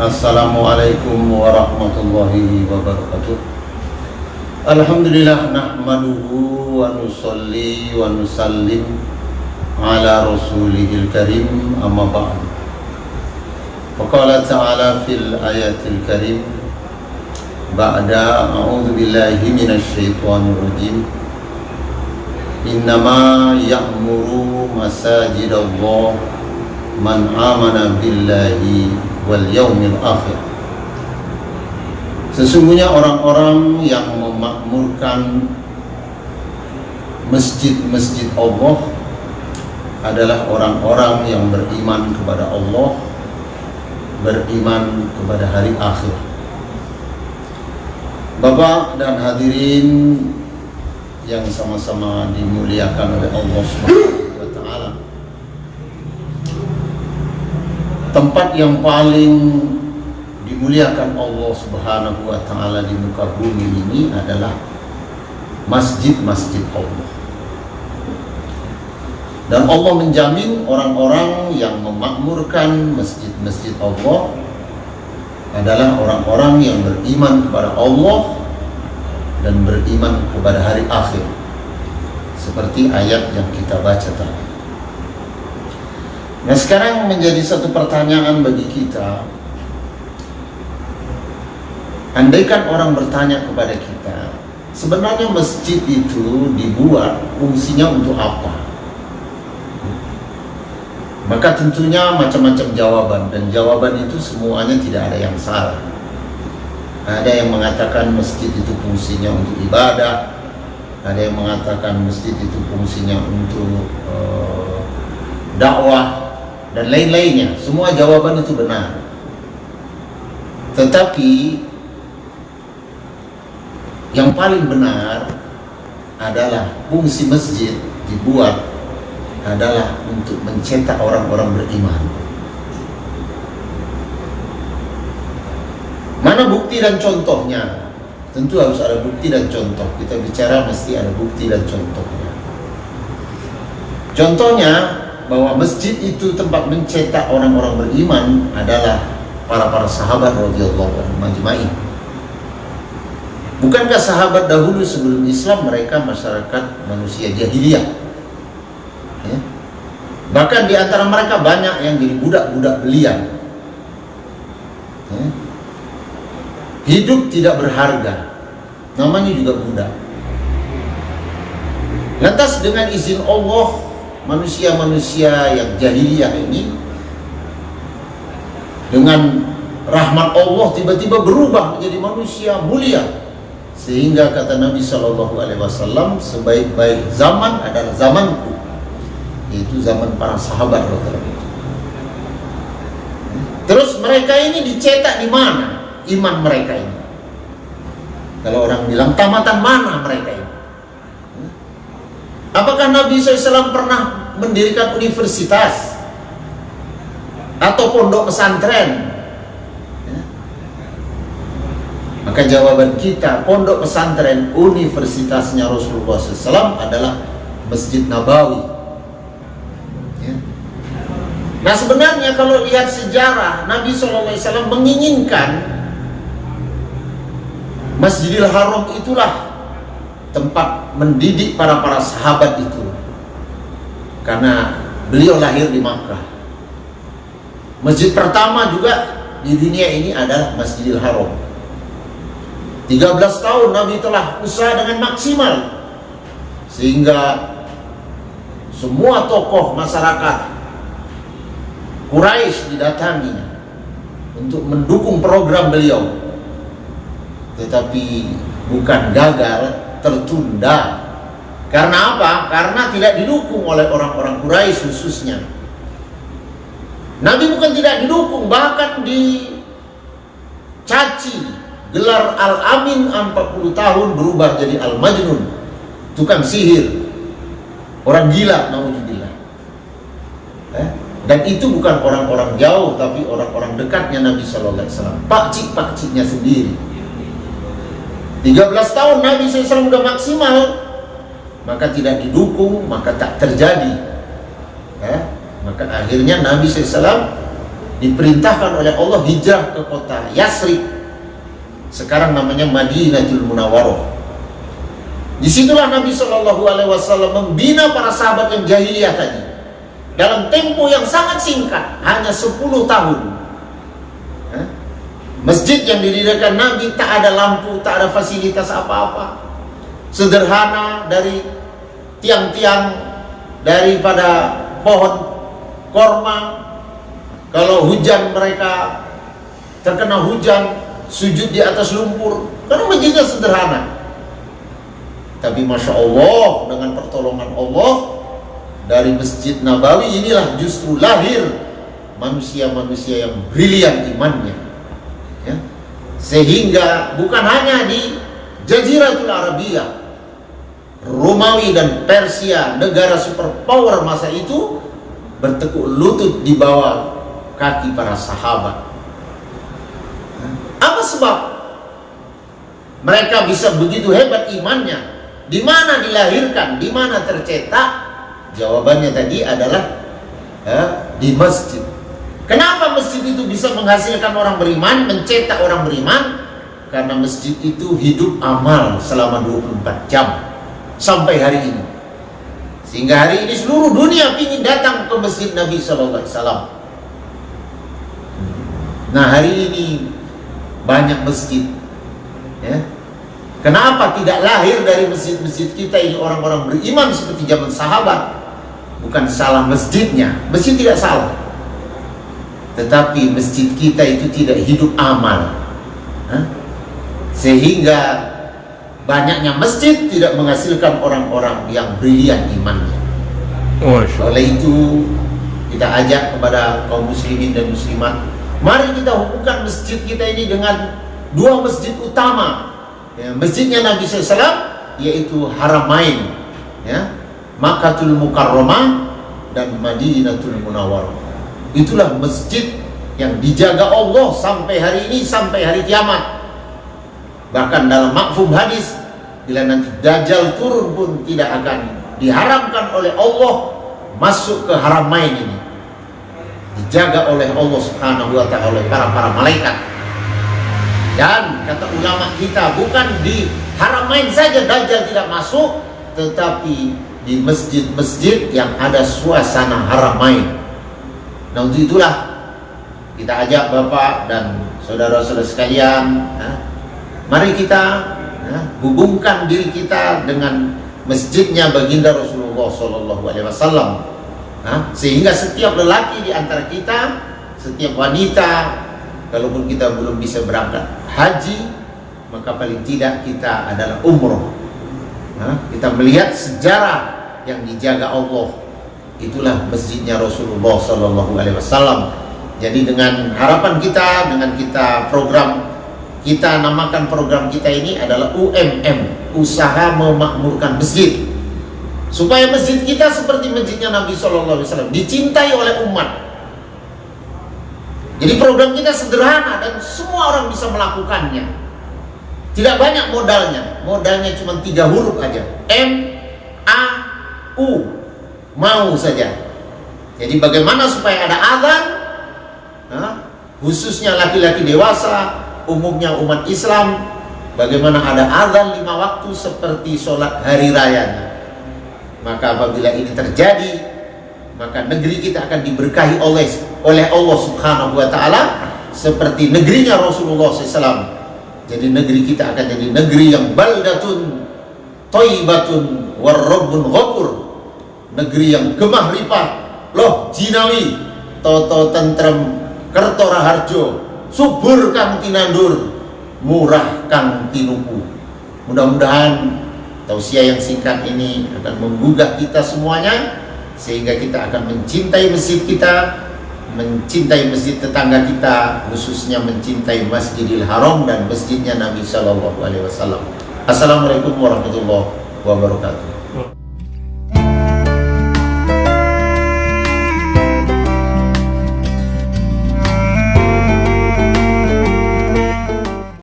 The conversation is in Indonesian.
Assalamualaikum warahmatullahi wabarakatuh. Alhamdulillah nahmaduhu wa nusalli wa nusallim ala rasulihil karim, amma ba'd. Wa qala ta'ala fil ayatil karim ba'da a'udzu billahi minasy syaithanir rajim. Innama ya'muru masajidallah man amana billahi wal yaumil akhir. Sesungguhnya orang-orang yang memakmurkan masjid-masjid Allah adalah orang-orang yang beriman kepada Allah, beriman kepada hari akhir. Bapak dan hadirin yang sama-sama dimuliakan oleh Allah Subhanahu wa taala. Tempat yang paling dimuliakan Allah Subhanahu wa taala di muka bumi ini adalah masjid-masjid Allah. Dan Allah menjamin orang-orang yang memakmurkan masjid-masjid Allah adalah orang-orang yang beriman kepada Allah dan beriman kepada hari akhir, seperti ayat yang kita baca tadi. Nah, sekarang menjadi satu pertanyaan bagi kita. Andaikan orang bertanya kepada kita, sebenarnya masjid itu dibuat fungsinya untuk apa? Maka tentunya macam-macam jawaban, dan jawaban itu semuanya tidak ada yang salah. Ada yang mengatakan masjid itu fungsinya untuk ibadah, ada yang mengatakan masjid itu fungsinya untuk dakwah dan lain-lainnya. Semua jawaban itu benar. Tetapi yang paling benar adalah fungsi masjid dibuat adalah untuk mencetak orang-orang beriman. Mana bukti dan contohnya? Tentu harus ada bukti dan contoh. Kita bicara mesti ada bukti dan contohnya. Contohnya bahwa masjid itu tempat mencetak orang-orang beriman adalah para sahabat radhiyallahu anhum majma'in. Bukankah sahabat dahulu sebelum Islam mereka masyarakat manusia jahiliyah? Ya. Bahkan di antara mereka banyak yang jadi budak-budak belian. Ya. Hidup tidak berharga, namanya juga budak. Lantas dengan izin Allah, manusia-manusia yang jahiliyah ini dengan rahmat Allah tiba-tiba berubah menjadi manusia mulia, sehingga kata Nabi SAW, sebaik-baik zaman adalah zamanku, yaitu zaman para sahabat. Terus mereka ini dicetak di mana iman mereka ini? Kalau orang bilang tamatan mana mereka ini? Apakah Nabi SAW pernah mendirikan universitas atau pondok pesantren? Ya. Maka jawaban kita, pondok pesantren universitasnya Rasulullah SAW adalah Masjid Nabawi. Ya. Nah, sebenarnya kalau lihat sejarah, Nabi SAW menginginkan Masjidil Haram itulah tempat mendidik para sahabat itu, karena beliau lahir di Makkah. Masjid pertama juga di dunia ini adalah Masjidil Haram. 13 tahun Nabi telah usaha dengan maksimal, sehingga semua tokoh masyarakat Quraisy didatanginya untuk mendukung program beliau. Tetapi bukan gagal, tertunda. Karena apa? Karena tidak didukung oleh orang-orang Quraisy khususnya. Nabi bukan tidak didukung, bahkan dicaci. Gelar Al-Amin 40 tahun berubah jadi Al-Majnun, tukang sihir, orang gila, naudzubillah. Dan itu bukan orang-orang jauh, tapi orang-orang dekatnya Nabi SAW, pakcik-pakciknya sendiri. 13 tahun Nabi SAW sudah maksimal, maka tidak didukung, maka tak terjadi. Maka akhirnya Nabi SAW diperintahkan oleh Allah hijrah ke kota Yasrib, sekarang namanya Madinatul Munawwarah. Disitulah Nabi SAW membina para sahabat yang jahiliyah tadi dalam tempo yang sangat singkat, hanya 10 tahun. Masjid yang didirikan Nabi tak ada lampu, tak ada fasilitas apa-apa, sederhana, dari tiang-tiang daripada pohon korma. Kalau hujan mereka terkena hujan, sujud di atas lumpur, karena masjidnya sederhana. Tapi Masya Allah, dengan pertolongan Allah, dari Masjid Nabawi inilah justru lahir manusia-manusia yang brilian imannya, ya. Sehingga bukan hanya di Jaziratul Arabiyah, Romawi dan Persia, negara superpower masa itu, bertekuk lutut di bawah kaki para sahabat. Apa sebab mereka bisa begitu hebat imannya? Di mana dilahirkan, di mana tercetak? Jawabannya tadi adalah di masjid. Kenapa masjid itu bisa menghasilkan orang beriman, mencetak orang beriman? Karena masjid itu hidup amal selama 24 jam sampai hari ini. Sehingga hari ini seluruh dunia ingin datang ke masjid Nabi SAW. Nah, hari ini banyak masjid, ya. Kenapa tidak lahir dari masjid-masjid kita ini orang-orang beriman seperti zaman sahabat? Bukan salah masjidnya, masjid tidak salah, tetapi masjid kita itu tidak hidup amal, sehingga banyaknya masjid tidak menghasilkan orang-orang yang brilian imannya. Oleh itu kita ajak kepada kaum muslimin dan muslimat, mari kita hubungkan masjid kita ini dengan dua masjid utama, ya, masjidnya Nabi SAW, yaitu Haramain, ya, Makkahul Mukarramah dan Madinatul Munawwarah. Itulah masjid yang dijaga Allah sampai hari ini, sampai hari kiamat. Bahkan dalam mafhum hadis, bila nanti Dajjal turun pun tidak akan diharamkan oleh Allah masuk ke Haramain ini. Dijaga oleh Allah Subhanahu wa ta'ala, oleh para malaikat. Dan kata ulama kita, bukan di Haramain saja Dajjal tidak masuk, tetapi di masjid-masjid yang ada suasana Haramain. Nah, untuk itulah kita ajak Bapak dan saudara-saudara sekalian, mari kita hubungkan diri kita dengan masjidnya baginda Rasulullah SAW, sehingga setiap lelaki di antara kita, setiap wanita, kalaupun kita belum bisa berangkat haji, maka paling tidak kita adalah umroh. Kita melihat sejarah yang dijaga Allah, itulah masjidnya Rasulullah SAW. Jadi dengan harapan kita, dengan kita program, kita namakan program kita ini adalah UMM, Usaha Memakmurkan Masjid, supaya masjid kita seperti masjidnya Nabi SAW, dicintai oleh umat. Jadi program kita sederhana dan semua orang bisa melakukannya. Tidak banyak modalnya, modalnya cuma 3 huruf aja, M-A-U, mau saja. Jadi bagaimana supaya ada azan, khususnya laki-laki dewasa, umumnya umat Islam, bagaimana ada azan 5 waktu seperti sholat hari rayanya. Maka apabila ini terjadi, maka negeri kita akan diberkahi oleh Allah Subhanahu wa ta'ala seperti negerinya Rasulullah SAW. Jadi negeri kita akan jadi negeri yang baldatun thayyibatun warrabbun ghafur, negeri yang gemah ripah, loh jinawi, toto tentrem, kerto raharjo, subur kang tinandur, murah kang tinuku. Mudah-mudahan tausiah yang singkat ini akan menggugah kita semuanya, sehingga kita akan mencintai masjid kita, mencintai masjid tetangga kita, khususnya mencintai Masjidil Haram dan masjidnya Nabi SAW. Assalamualaikum warahmatullahi wabarakatuh.